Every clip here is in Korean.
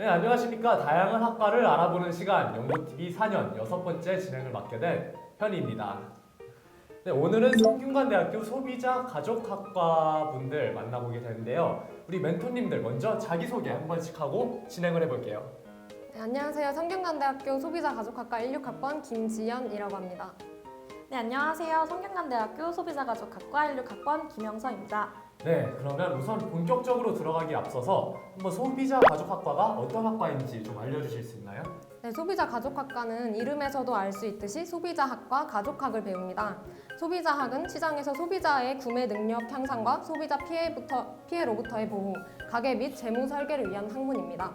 네, 안녕하십니까. 다양한 학과를 알아보는 시간 연구TV 4년 6번째 진행을 맡게 된 현희입니다. 네, 오늘은 성균관대학교 소비자 가족학과 분들 만나보게 되는데요. 우리 멘토님들 먼저 자기소개 한 번씩 하고 진행을 해볼게요. 네, 안녕하세요. 성균관대학교 소비자가족학과 16학번 김지연이라고 합니다. 네, 안녕하세요. 성균관대학교 소비자가족학과 16학번 김영서입니다. 네, 그러면 우선 본격적으로 들어가기 앞서서 한번 소비자 가족학과가 어떤 학과인지 좀 알려주실 수 있나요? 네, 소비자가족학과는 이름에서도 알 수 있듯이 소비자학과 가족학을 배웁니다. 소비자학은 시장에서 소비자의 구매 능력 향상과 소비자 피해로부터의 보호, 가계 및 재무 설계를 위한 학문입니다.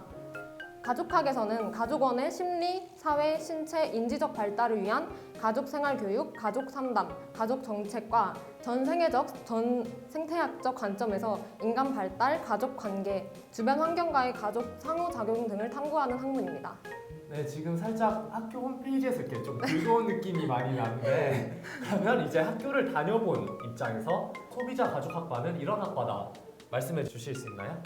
가족학에서는 가족원의 심리, 사회, 신체, 인지적 발달을 위한 가족 생활 교육, 가족 상담, 가족 정책과 전 생태학적 관점에서 인간 발달, 가족 관계, 주변 환경과의 가족 상호작용 등을 탐구하는 학문입니다. 네, 지금 살짝 학교 홈페이지에서 이렇게 좀 즐거운 느낌이 많이 나는데 그러면 이제 학교를 다녀본 입장에서 소비자 가족학과는 이런 학과다 말씀해 주실 수 있나요?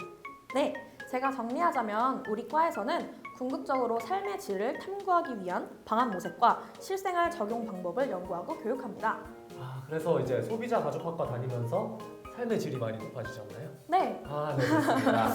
네, 제가 정리하자면 우리 과에서는 궁극적으로 삶의 질을 탐구하기 위한 방안 모색과 실생활 적용 방법을 연구하고 교육합니다. 아, 그래서 이제 소비자 가족학과 다니면서 삶의 질이 많이 높아지셨나요? 네, 네, 좋습니다.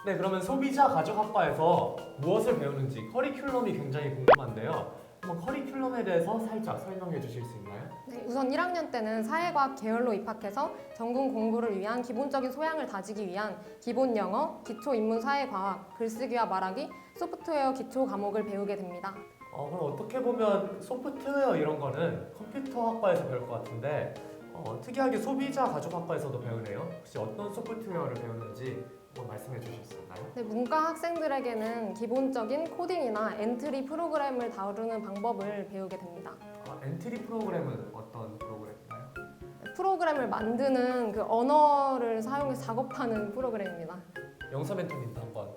네, 그러면 소비자 가족학과에서 무엇을 배우는지 커리큘럼이 굉장히 궁금한데요. 한번 커리큘럼에 대해서 살짝 설명해 주실 수 있나요? 네, 우선 1학년 때는 사회과학 계열로 입학해서 전공 공부를 위한 기본적인 소양을 다지기 위한 기본 영어, 기초 인문 사회과학, 글쓰기와 말하기, 소프트웨어 기초 과목을 배우게 됩니다. 그럼 어떻게 보면 소프트웨어 이런 거는 컴퓨터 학과에서 배울 것 같은데 특이하게 소비자 가족학과에서도 배우네요. 혹시 어떤 소프트웨어를 배우는지 한번 말씀해 주실 수 있나요? 네, 문과 학생들에게는 기본적인 코딩이나 엔트리 프로그램을 다루는 방법을 배우게 됩니다. 엔트리 프로그램은 어떤 프로그램인가요? 프로그램을 만드는 그 언어를 사용해서 작업하는 프로그램입니다. 영서 멘토님도 한번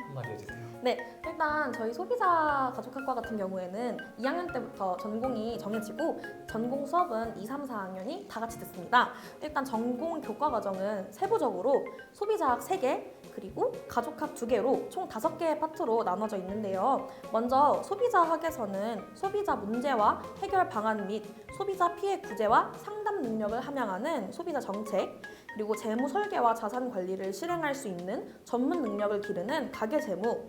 한마디 해주세요. 네, 일단 저희 소비자가족학과 같은 경우에는 2학년 때부터 전공이 정해지고 전공 수업은 2, 3, 4학년이 다 같이 듣습니다. 일단 전공 교과 과정은 세부적으로 소비자학 3개, 그리고 가족학 2개로 총 5개의 파트로 나눠져 있는데요. 먼저 소비자학에서는 소비자 문제와 해결 방안 및 소비자 피해 구제와 상담 능력을 함양하는 소비자 정책, 그리고 재무 설계와 자산 관리를 실행할 수 있는 전문 능력을 기르는 가계 재무,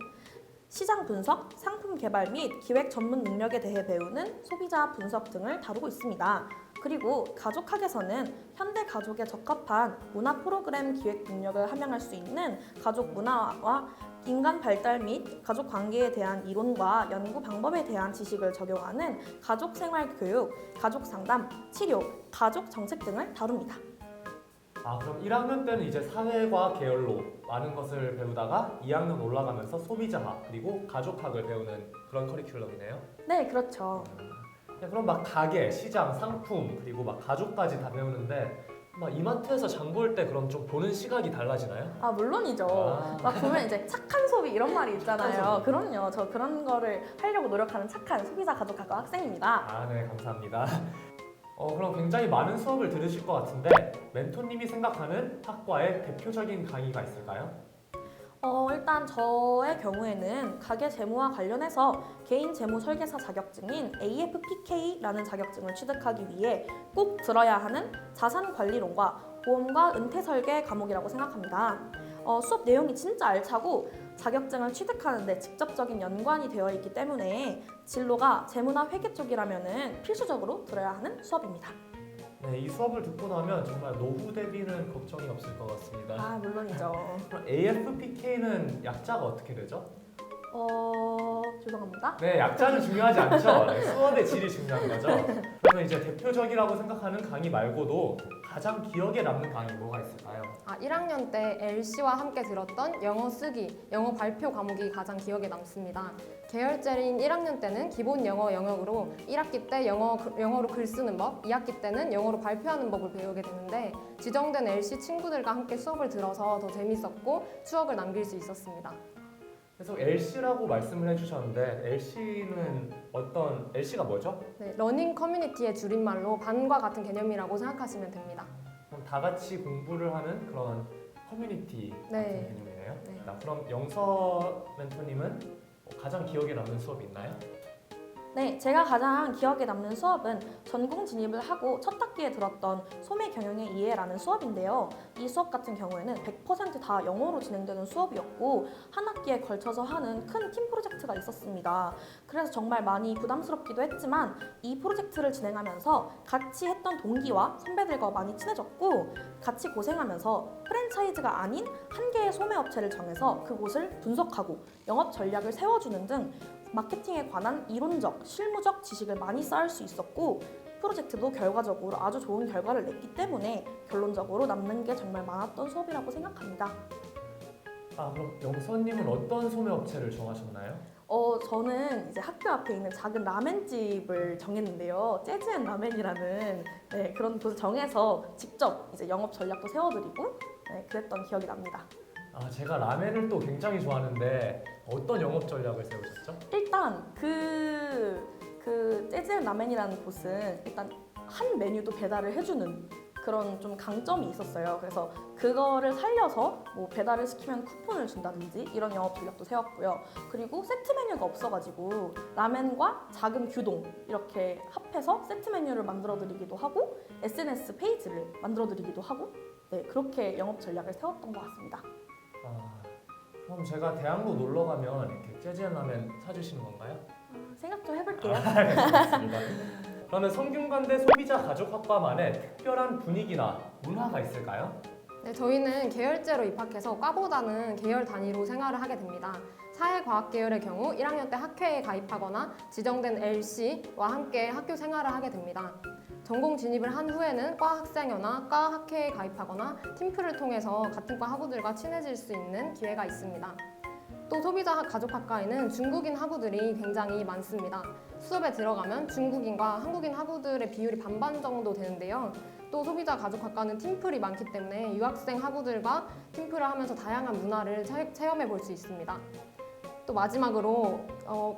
시장 분석, 상품 개발 및 기획 전문 능력에 대해 배우는 소비자 분석 등을 다루고 있습니다. 그리고 가족학에서는 현대 가족에 적합한 문화 프로그램 기획 능력을 함양할 수 있는 가족 문화와 인간 발달 및 가족 관계에 대한 이론과 연구 방법에 대한 지식을 적용하는 가족 생활 교육, 가족 상담, 치료, 가족 정책 등을 다룹니다. 그럼 1학년 때는 이제 사회과 계열로 많은 것을 배우다가 2학년 올라가면서 소비자학 그리고 가족학을 배우는 그런 커리큘럼이네요. 네, 그렇죠. 네, 그럼 막 가게, 시장, 상품 그리고 막 가족까지 다 배우는데 막 이마트에서 장 볼 때 그럼 좀 보는 시각이 달라지나요? 물론이죠. 막 보면 이제 착한 소비 이런 말이 있잖아요. 착한 소비. 그럼요. 저 그런 거를 하려고 노력하는 착한 소비자 가족학과 학생입니다. 네, 감사합니다. 그럼 굉장히 많은 수업을 들으실 것 같은데 멘토님이 생각하는 학과의 대표적인 강의가 있을까요? 일단 저의 경우에는 가계 재무와 관련해서 개인 재무 설계사 자격증인 AFPK라는 자격증을 취득하기 위해 꼭 들어야 하는 자산 관리론과 보험과 은퇴 설계 과목이라고 생각합니다. 수업 내용이 진짜 알차고 자격증을 취득하는데 직접적인 연관이 되어 있기 때문에 진로가 재무나 회계 쪽이라면 필수적으로 들어야 하는 수업입니다. 네, 이 수업을 듣고 나면 정말 노후 대비는 걱정이 없을 것 같습니다. 물론이죠. 그럼 AFPK는 약자가 어떻게 되죠? 죄송합니다. 네, 약자는 중요하지 않죠. 네, 수업의 질이 중요한 거죠. 그러면 이제 대표적이라고 생각하는 강의 말고도 가장 기억에 남는 강의 뭐가 있을까요? 1학년 때 LC와 함께 들었던 영어 쓰기, 영어 발표 과목이 가장 기억에 남습니다. 계열제인 1학년 때는 기본 영어 영역으로 1학기 때 영어로 글 쓰는 법, 2학기 때는 영어로 발표하는 법을 배우게 되는데 지정된 LC 친구들과 함께 수업을 들어서 더 재밌었고 추억을 남길 수 있었습니다. 계속 LC라고 말씀을 해주셨는데 LC가 뭐죠? 네, 러닝 커뮤니티의 줄임말로 반과 같은 개념이라고 생각하시면 됩니다. 그럼 다 같이 공부를 하는 그런 커뮤니티 같은 네. 개념이네요. 그러네요. 네. 그럼 영서 멘토님은 가장 기억에 남는 수업이 있나요? 네, 제가 가장 기억에 남는 수업은 전공 진입을 하고 첫 학기에 들었던 소매 경영의 이해라는 수업인데요. 이 수업 같은 경우에는 100%다 영어로 진행되는 수업이었고 한 학기에 걸쳐서 하는 큰 팀 프로젝트가 있었습니다. 그래서 정말 많이 부담스럽기도 했지만 이 프로젝트를 진행하면서 같이 했던 동기와 선배들과 많이 친해졌고 같이 고생하면서 프랜차이즈가 아닌 한 개의 소매 업체를 정해서 그곳을 분석하고 영업 전략을 세워주는 등 마케팅에 관한 이론적, 실무적 지식을 많이 쌓을 수 있었고 프로젝트도 결과적으로 아주 좋은 결과를 냈기 때문에 결론적으로 남는 게 정말 많았던 수업이라고 생각합니다. 그럼 영서님은 어떤 소매 업체를 정하셨나요? 저는 이제 학교 앞에 있는 작은 라멘집을 정했는데요. 재즈앤 라멘이라는 그런 곳을 정해서 직접 이제 영업 전략도 세워드리고 그랬던 기억이 납니다. 제가 라멘을 또 굉장히 좋아하는데 어떤 영업 전략을 세우셨죠? 일단 그 재즈앤 라멘이라는 곳은 일단 한 메뉴도 배달을 해주는 그런 좀 강점이 있었어요. 그래서 그거를 살려서 뭐 배달을 시키면 쿠폰을 준다든지 이런 영업 전략도 세웠고요. 그리고 세트 메뉴가 없어가지고 라멘과 작은 규동 이렇게 합해서 세트 메뉴를 만들어드리기도 하고 SNS 페이지를 만들어드리기도 하고 그렇게 영업 전략을 세웠던 것 같습니다. 그럼 제가 대학로 놀러 가면 이렇게 재즈앤 라멘 사주시는 건가요? 생각 좀 해볼게요. 알겠습니다. 그러면 성균관대 소비자 가족학과만의 특별한 분위기나 문화가 있을까요? 네, 저희는 계열제로 입학해서 과보다는 계열 단위로 생활을 하게 됩니다. 사회과학 계열의 경우 1학년 때 학회에 가입하거나 지정된 LC와 함께 학교 생활을 하게 됩니다. 전공 진입을 한 후에는 과 학생회나 과 학회에 가입하거나 팀플을 통해서 같은 과 학우들과 친해질 수 있는 기회가 있습니다. 또 소비자 가족학과에는 중국인 학우들이 굉장히 많습니다. 수업에 들어가면 중국인과 한국인 학우들의 비율이 반반 정도 되는데요. 또 소비자 가족학과는 팀플이 많기 때문에 유학생 학우들과 팀플을 하면서 다양한 문화를 체험해 볼 수 있습니다. 또 마지막으로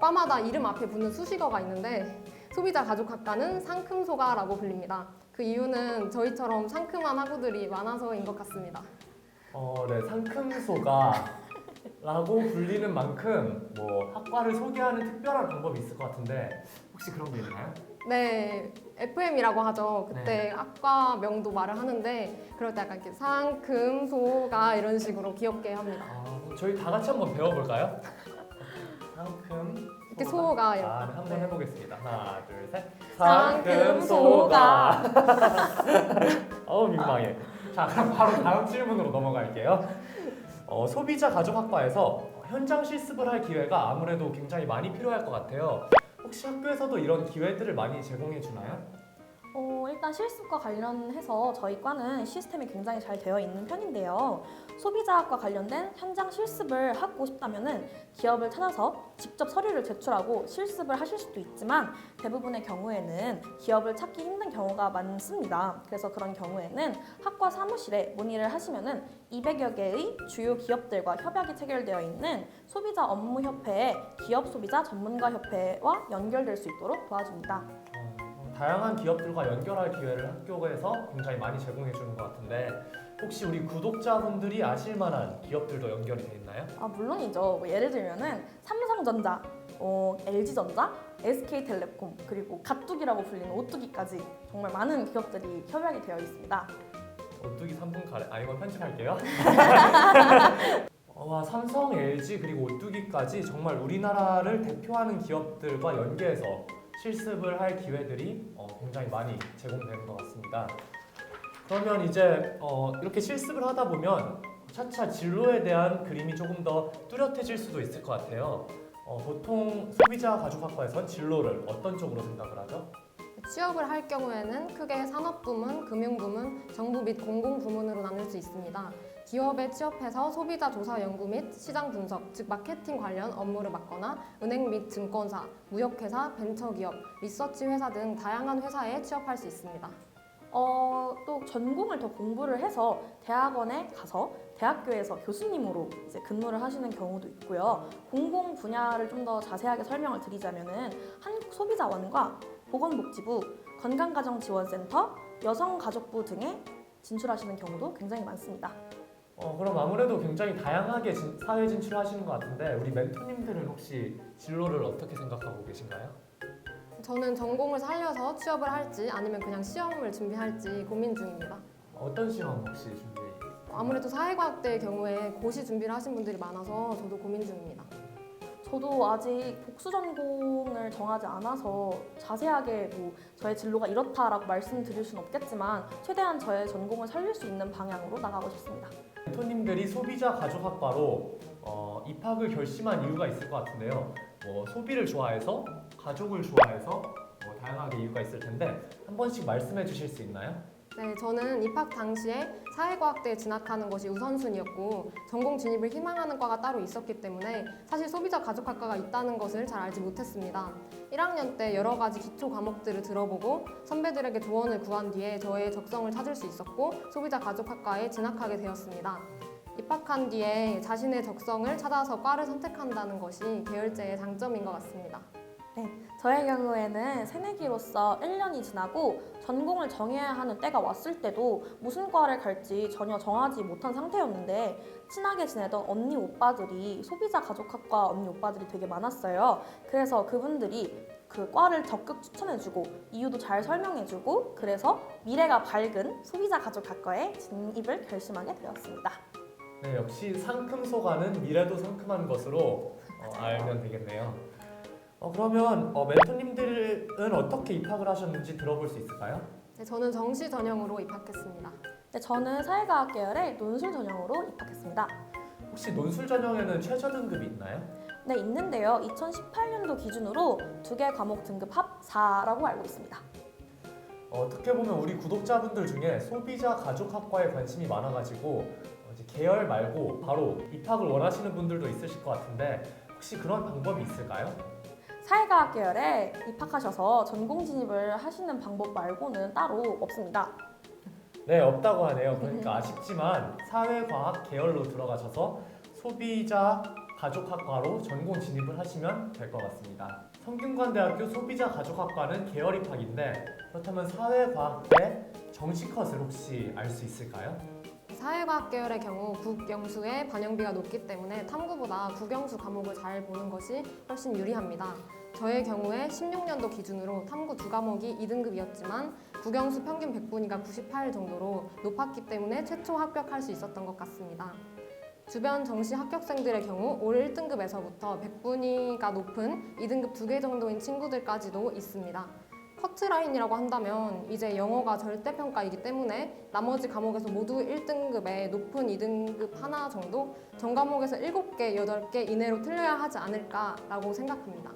과마다 이름 앞에 붙는 수식어가 있는데 소비자 가족학과는 상큼소가라고 불립니다. 그 이유는 저희처럼 상큼한 학우들이 많아서인 것 같습니다. 네, 상큼소가라고 불리는 만큼 뭐 학과를 소개하는 특별한 방법이 있을 것 같은데 혹시 그런 게 있나요? 네, FM이라고 하죠. 그때 학과 명도 말을 하는데 그럴 때 약간 이렇게 상큼소가 이런 식으로 귀엽게 합니다. 저희 다 같이 한번 배워볼까요? 상큼 이렇게 소가 이렇게. 한번 해보겠습니다. 하나, 둘, 셋. 상큼소가. 민망해. 자, 그럼 바로 다음 질문으로 넘어갈게요. 소비자 가족학과에서 현장 실습을 할 기회가 아무래도 굉장히 많이 필요할 것 같아요. 혹시 학교에서도 이런 기회들을 많이 제공해 주나요? 일단 실습과 관련해서 저희 과는 시스템이 굉장히 잘 되어 있는 편인데요. 소비자학과 관련된 현장 실습을 하고 싶다면 기업을 찾아서 직접 서류를 제출하고 실습을 하실 수도 있지만 대부분의 경우에는 기업을 찾기 힘든 경우가 많습니다. 그래서 그런 경우에는 학과 사무실에 문의를 하시면 200여 개의 주요 기업들과 협약이 체결되어 있는 소비자 업무협회의 기업 소비자 전문가협회와 연결될 수 있도록 도와줍니다. 다양한 기업들과 연결할 기회를 학교에서 굉장히 많이 제공해 주는 것 같은데 혹시 우리 구독자분들이 아실 만한 기업들도 연결이 돼 있나요? 물론이죠. 예를 들면은 삼성전자, LG전자, SK텔레콤 그리고 가뚜기라고 불리는 오뚜기까지 정말 많은 기업들이 협약이 되어 있습니다. 오뚜기 3분 카레. 이건 편집할게요. 삼성, LG 그리고 오뚜기까지 정말 우리나라를 대표하는 기업들과 연계해서 실습을 할 기회들이 굉장히 많이 제공되는 것 같습니다. 그러면 이제 이렇게 실습을 하다 보면 차차 진로에 대한 그림이 조금 더 뚜렷해질 수도 있을 것 같아요. 보통 소비자 가족학과에선 진로를 어떤 쪽으로 생각을 하죠? 취업을 할 경우에는 크게 산업부문, 금융부문, 정부 및 공공부문으로 나눌 수 있습니다. 기업에 취업해서 소비자 조사 연구 및 시장 분석, 즉 마케팅 관련 업무를 맡거나 은행 및 증권사, 무역회사, 벤처기업, 리서치 회사 등 다양한 회사에 취업할 수 있습니다. 또 전공을 더 공부를 해서 대학원에 가서 대학교에서 교수님으로 이제 근무를 하시는 경우도 있고요. 공공 분야를 좀 더 자세하게 설명을 드리자면은 한국소비자원과 보건복지부, 건강가정지원센터, 여성가족부 등에 진출하시는 경우도 굉장히 많습니다. 그럼 아무래도 굉장히 다양하게 사회 진출하시는 것 같은데 우리 멘토님들은 혹시 진로를 어떻게 생각하고 계신가요? 저는 전공을 살려서 취업을 할지 아니면 그냥 시험을 준비할지 고민 중입니다. 어떤 시험 혹시 준비? 아무래도 사회과학대의 경우에 고시 준비를 하신 분들이 많아서 저도 고민 중입니다. 저도 아직 복수 전공을 정하지 않아서 자세하게 저의 진로가 이렇다라고 말씀드릴 수는 없겠지만 최대한 저의 전공을 살릴 수 있는 방향으로 나가고 싶습니다. 멘토님들이 소비자 가족학과로 입학을 결심한 이유가 있을 것 같은데요. 소비를 좋아해서, 가족을 좋아해서 다양하게 이유가 있을 텐데 한 번씩 말씀해 주실 수 있나요? 네, 저는 입학 당시에 사회과학대에 진학하는 것이 우선순위였고 전공 진입을 희망하는 과가 따로 있었기 때문에 사실 소비자 가족학과가 있다는 것을 잘 알지 못했습니다. 1학년 때 여러 가지 기초 과목들을 들어보고 선배들에게 조언을 구한 뒤에 저의 적성을 찾을 수 있었고 소비자 가족학과에 진학하게 되었습니다. 입학한 뒤에 자신의 적성을 찾아서 과를 선택한다는 것이 계열제의 장점인 것 같습니다. 저의 경우에는 새내기로서 1년이 지나고 전공을 정해야 하는 때가 왔을 때도 무슨 과를 갈지 전혀 정하지 못한 상태였는데 친하게 지내던 언니 오빠들이 소비자 가족학과 언니 오빠들이 되게 많았어요. 그래서 그분들이 그 과를 적극 추천해주고 이유도 잘 설명해주고 그래서 미래가 밝은 소비자 가족학과에 진입을 결심하게 되었습니다. 네, 역시 상큼소가는 미래도 상큼한 것으로 알면 되겠네요. 그러면 멘토님들은 어떻게 입학을 하셨는지 들어볼 수 있을까요? 네, 저는 정시 전형으로 입학했습니다. 네, 저는 사회과학 계열의 논술 전형으로 입학했습니다. 혹시 논술 전형에는 최저 등급이 있나요? 네, 있는데요. 2018년도 기준으로 2개 과목 등급 합 4라고 알고 있습니다. 어떻게 보면 우리 구독자분들 중에 소비자 가족학과에 관심이 많아가지고 이제 계열 말고 바로 입학을 원하시는 분들도 있으실 것 같은데 혹시 그런 방법이 있을까요? 사회과학 계열에 입학하셔서 전공 진입을 하시는 방법 말고는 따로 없습니다. 네, 없다고 하네요. 그러니까 아쉽지만 사회과학 계열로 들어가셔서 소비자 가족학과로 전공 진입을 하시면 될 것 같습니다. 성균관대학교 소비자 가족학과는 계열 입학인데 그렇다면 사회과학대 정시 컷을 혹시 알 수 있을까요? 사회과학 계열의 경우 국영수의 반영비가 높기 때문에 탐구보다 국영수 과목을 잘 보는 것이 훨씬 유리합니다. 저의 경우에 16년도 기준으로 탐구 2과목이 2등급이었지만 국영수 평균 100분위가 98 정도로 높았기 때문에 최초 합격할 수 있었던 것 같습니다. 주변 정시 합격생들의 경우 올 1등급에서부터 100분위가 높은 2등급 2개 정도인 친구들까지도 있습니다. 커트라인이라고 한다면 이제 영어가 절대평가이기 때문에 나머지 과목에서 모두 1등급에 높은 2등급 하나 정도 전 과목에서 7개, 8개 이내로 틀려야 하지 않을까라고 생각합니다.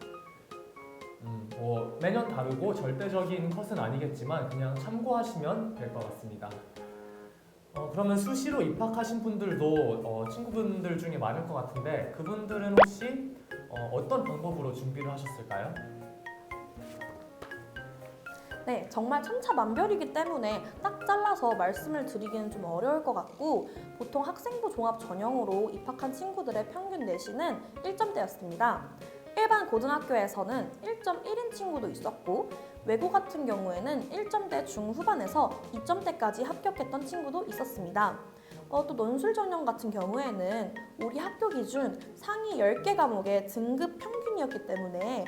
매년 다르고 절대적인 컷은 아니겠지만 그냥 참고하시면 될 것 같습니다. 그러면 수시로 입학하신 분들도 친구분들 중에 많을 것 같은데 그분들은 혹시 어떤 방법으로 준비를 하셨을까요? 네, 정말 천차만별이기 때문에 딱 잘라서 말씀을 드리기는 좀 어려울 것 같고 보통 학생부 종합 전형으로 입학한 친구들의 평균 내신은 1점대였습니다. 일반 고등학교에서는 1.1인 친구도 있었고 외고 같은 경우에는 1점대 중후반에서 2점대까지 합격했던 친구도 있었습니다. 또 논술 전형 같은 경우에는 우리 학교 기준 상위 10개 과목의 등급 평균이었기 때문에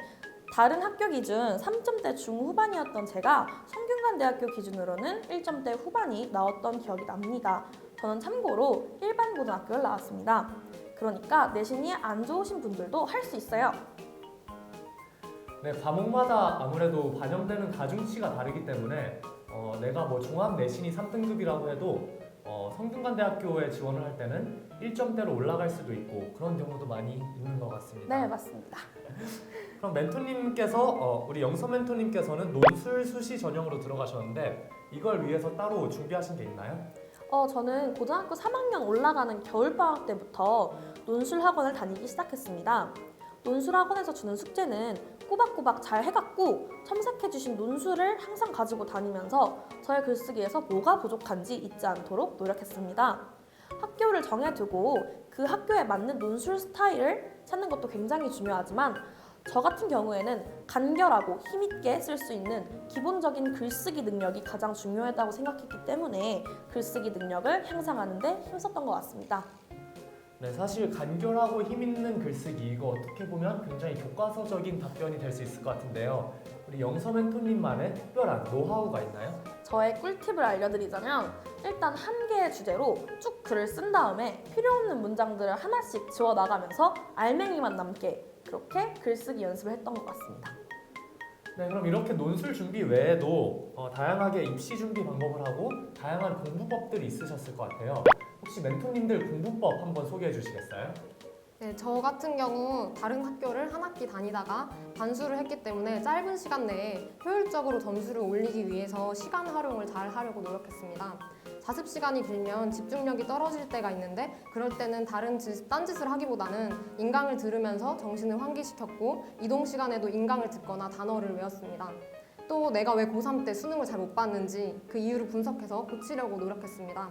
다른 학교 기준 3점대 중후반이었던 제가 성균관대학교 기준으로는 1점대 후반이 나왔던 기억이 납니다. 저는 참고로 일반 고등학교를 나왔습니다. 그러니까 내신이 안 좋으신 분들도 할 수 있어요. 네, 과목마다 아무래도 반영되는 가중치가 다르기 때문에 내가 종합 내신이 3등급이라고 해도 성균관대학교에 지원을 할 때는 1점대로 올라갈 수도 있고 그런 경우도 많이 있는 것 같습니다. 네, 맞습니다. 그럼 멘토님께서 우리 영서 멘토님께서는 논술 수시 전형으로 들어가셨는데 이걸 위해서 따로 준비하신 게 있나요? 저는 고등학교 3학년 올라가는 겨울방학 때부터 논술 학원을 다니기 시작했습니다. 논술 학원에서 주는 숙제는 꼬박꼬박 잘 해갖고 첨삭해주신 논술을 항상 가지고 다니면서 저의 글쓰기에서 뭐가 부족한지 잊지 않도록 노력했습니다. 학교를 정해두고 그 학교에 맞는 논술 스타일을 찾는 것도 굉장히 중요하지만 저 같은 경우에는 간결하고 힘있게 쓸 수 있는 기본적인 글쓰기 능력이 가장 중요하다고 생각했기 때문에 글쓰기 능력을 향상하는 데 힘썼던 것 같습니다. 네, 사실 간결하고 힘 있는 글쓰기 이거 어떻게 보면 굉장히 교과서적인 답변이 될 수 있을 것 같은데요. 우리 영서 멘토님만의 특별한 노하우가 있나요? 저의 꿀팁을 알려드리자면 일단 한 개의 주제로 쭉 글을 쓴 다음에 필요 없는 문장들을 하나씩 지워 나가면서 알맹이만 남게 그렇게 글쓰기 연습을 했던 것 같습니다. 네, 그럼 이렇게 논술 준비 외에도 다양하게 입시 준비 방법을 하고 다양한 공부법들이 있으셨을 것 같아요. 혹시 멘토님들 공부법 한번 소개해 주시겠어요? 네, 저 같은 경우 다른 학교를 한 학기 다니다가 반수를 했기 때문에 짧은 시간 내에 효율적으로 점수를 올리기 위해서 시간 활용을 잘 하려고 노력했습니다. 자습 시간이 길면 집중력이 떨어질 때가 있는데 그럴 때는 딴짓을 하기보다는 인강을 들으면서 정신을 환기시켰고 이동 시간에도 인강을 듣거나 단어를 외웠습니다. 또 내가 왜 고3 때 수능을 잘 못 봤는지 그 이유를 분석해서 고치려고 노력했습니다.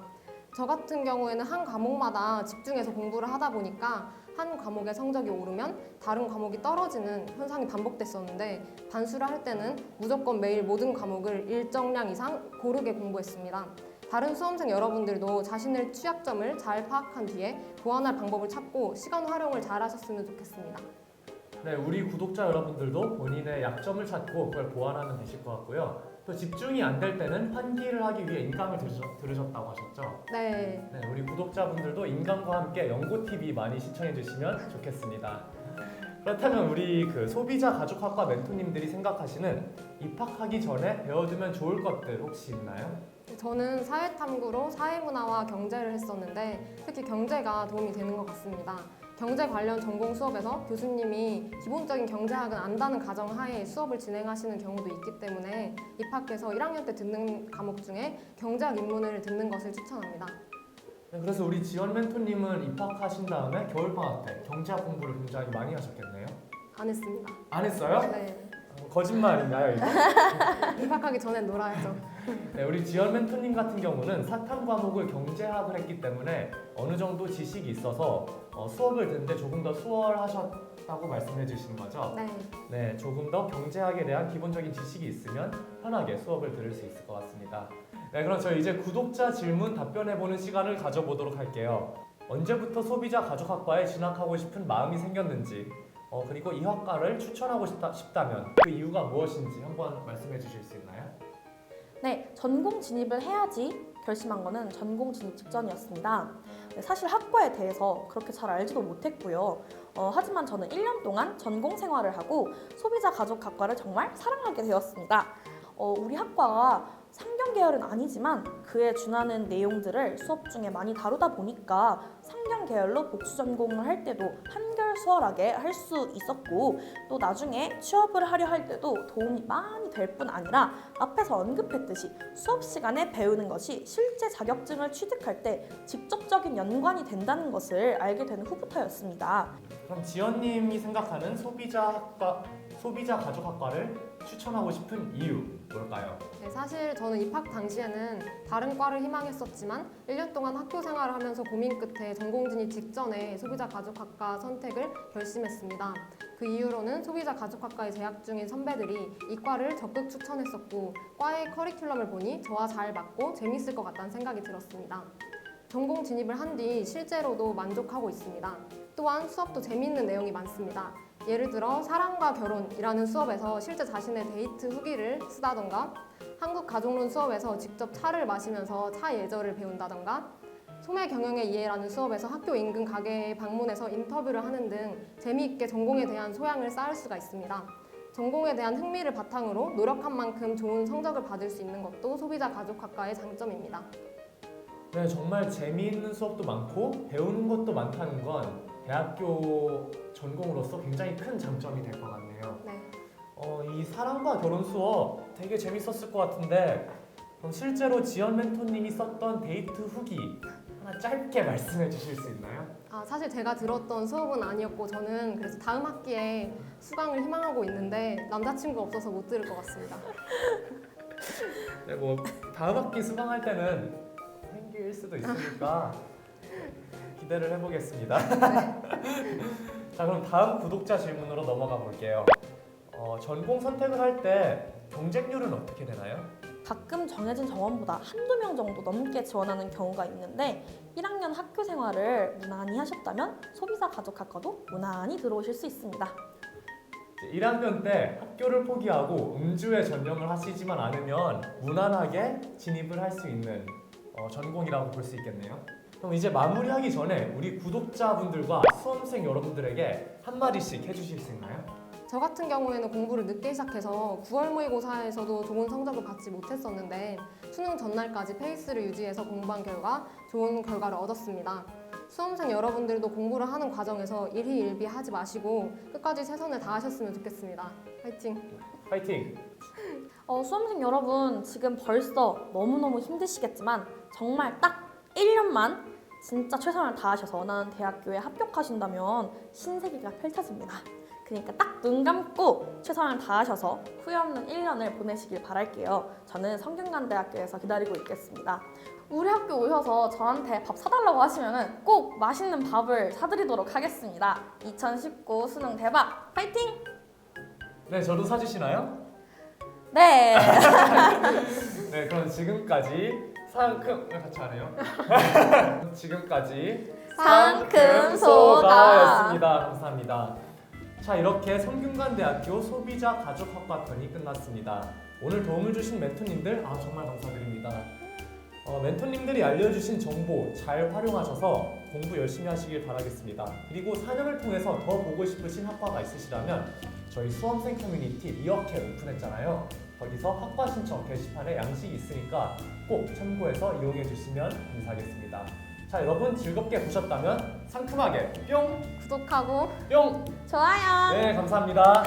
저 같은 경우에는 한 과목마다 집중해서 공부를 하다 보니까 한 과목의 성적이 오르면 다른 과목이 떨어지는 현상이 반복됐었는데 반수를 할 때는 무조건 매일 모든 과목을 일정량 이상 고르게 공부했습니다. 다른 수험생 여러분들도 자신의 취약점을 잘 파악한 뒤에 보완할 방법을 찾고 시간 활용을 잘 하셨으면 좋겠습니다. 네, 우리 구독자 여러분들도 본인의 약점을 찾고 그걸 보완하면 되실 것 같고요. 또 집중이 안 될 때는 환기를 하기 위해 인강을 들으셨다고 하셨죠? 네. 네, 우리 구독자분들도 인강과 함께 연고TV 많이 시청해 주시면 좋겠습니다. 그렇다면 우리 그 소비자 가족학과 멘토님들이 생각하시는 입학하기 전에 배워두면 좋을 것들 혹시 있나요? 저는 사회탐구로 사회문화와 경제를 했었는데 특히 경제가 도움이 되는 것 같습니다. 경제 관련 전공 수업에서 교수님이 기본적인 경제학은 안다는 가정하에 수업을 진행하시는 경우도 있기 때문에 입학해서 1학년 때 듣는 과목 중에 경제학 입문을 듣는 것을 추천합니다. 네, 그래서 우리 지원 멘토님은 입학하신 다음에 겨울방학 때 경제학 공부를 굉장히 많이 하셨겠네요? 안 했습니다. 안 했어요? 네. 거짓말인가요, 이거? 입학하기 전에 놀아야죠. 네, 우리 지연 멘토님 같은 경우는 사탐 과목을 경제학을 했기 때문에 어느 정도 지식이 있어서 수업을 듣는데 조금 더 수월하셨다고 말씀해 주시는 거죠? 네. 네, 조금 더 경제학에 대한 기본적인 지식이 있으면 편하게 수업을 들을 수 있을 것 같습니다. 네, 그럼 저희 이제 구독자 질문 답변해보는 시간을 가져보도록 할게요. 언제부터 소비자 가족학과에 진학하고 싶은 마음이 생겼는지 그리고 이 학과를 추천하고 싶다면 그 이유가 무엇인지 한번 말씀해 주실 수 있나요? 네, 전공 진입을 해야지 결심한 거는 전공 진입 직전이었습니다. 네, 사실 학과에 대해서 그렇게 잘 알지도 못했고요. 하지만 저는 1년 동안 전공 생활을 하고 소비자 가족학과를 정말 사랑하게 되었습니다. 우리 학과가 상경 계열은 아니지만 그에 준하는 내용들을 수업 중에 많이 다루다 보니까 상경 계열로 복수 전공을 할 때도 한결 수월하게 할 수 있었고 또 나중에 취업을 하려 할 때도 도움이 많이 될 뿐 아니라 앞에서 언급했듯이 수업 시간에 배우는 것이 실제 자격증을 취득할 때 직접적인 연관이 된다는 것을 알게 된 후부터였습니다. 그럼 지연님이 생각하는 소비자 가족학과를 추천하고 싶은 이유 뭘까요? 네, 사실 저는 입학 당시에는 다른 과를 희망했었지만 1년 동안 학교 생활을 하면서 고민 끝에 전공 진입 직전에 소비자 가족학과 선택을 결심했습니다. 그 이유로는 소비자 가족학과에 재학 중인 선배들이 이 과를 적극 추천했었고 과의 커리큘럼을 보니 저와 잘 맞고 재밌을 것 같다는 생각이 들었습니다. 전공 진입을 한 뒤 실제로도 만족하고 있습니다. 또한 수업도 재미있는 내용이 많습니다. 예를 들어 사랑과 결혼이라는 수업에서 실제 자신의 데이트 후기를 쓰다던가 한국 가족론 수업에서 직접 차를 마시면서 차 예절을 배운다던가 소매 경영의 이해라는 수업에서 학교 인근 가게에 방문해서 인터뷰를 하는 등 재미있게 전공에 대한 소양을 쌓을 수가 있습니다. 전공에 대한 흥미를 바탕으로 노력한 만큼 좋은 성적을 받을 수 있는 것도 소비자 가족학과의 장점입니다. 네, 정말 재미있는 수업도 많고 배우는 것도 많다는 건 대학교 전공으로서 굉장히 큰 장점이 될 것 같네요. 네. 이 사랑과 결혼 수업 되게 재밌었을 것 같은데 그럼 실제로 지연 멘토님이 썼던 데이트 후기 하나 짧게 말씀해 주실 수 있나요? 사실 제가 들었던 수업은 아니었고 저는 그래서 다음 학기에 수강을 희망하고 있는데 남자친구 없어서 못 들을 것 같습니다. 네, 뭐 다음 학기 수강할 때는 생길 수도 있으니까 기대를 해보겠습니다. 자, 그럼 다음 구독자 질문으로 넘어가 볼게요. 전공 선택을 할 때 경쟁률은 어떻게 되나요? 가끔 정해진 정원보다 한두 명 정도 넘게 지원하는 경우가 있는데 1학년 학교 생활을 무난히 하셨다면 소비자 가족학과도 무난히 들어오실 수 있습니다. 1학년 때 학교를 포기하고 음주에 전념을 하시지만 않으면 무난하게 진입을 할 수 있는 전공이라고 볼 수 있겠네요. 그럼 이제 마무리하기 전에 우리 구독자분들과 수험생 여러분들에게 한마디씩 해주실 수 있나요? 저 같은 경우에는 공부를 늦게 시작해서 9월 모의고사에서도 좋은 성적을 받지 못했었는데 수능 전날까지 페이스를 유지해서 공부한 결과 좋은 결과를 얻었습니다. 수험생 여러분들도 공부를 하는 과정에서 일희일비하지 마시고 끝까지 최선을 다하셨으면 좋겠습니다. 화이팅! 파이팅! 수험생 여러분 지금 벌써 너무너무 힘드시겠지만 정말 딱 1년만 진짜 최선을 다하셔서 원하는 대학교에 합격하신다면 신세계가 펼쳐집니다. 그러니까 딱 눈 감고 최선을 다하셔서 후회 없는 1년을 보내시길 바랄게요. 저는 성균관대학교에서 기다리고 있겠습니다. 우리 학교 오셔서 저한테 밥 사달라고 하시면 꼭 맛있는 밥을 사드리도록 하겠습니다. 2019 수능 대박! 파이팅! 네, 저도 사주시나요? 네! 네, 그럼 지금까지 왜 같이 안 해요? 지금까지 상큼소가였습니다. 감사합니다. 자, 이렇게 성균관대학교 소비자가족학과 편이 끝났습니다. 오늘 도움을 주신 멘토님들 정말 감사드립니다. 멘토님들이 알려주신 정보 잘 활용하셔서 공부 열심히 하시길 바라겠습니다. 그리고 4년을 통해서 더 보고 싶으신 학과가 있으시다면 저희 수험생 커뮤니티 미어캣 오픈했잖아요. 거기서 학과 신청 게시판에 양식이 있으니까 꼭 참고해서 이용해 주시면 감사하겠습니다. 자, 여러분 즐겁게 보셨다면 상큼하게 뿅! 구독하고 뿅! 좋아요! 네, 감사합니다.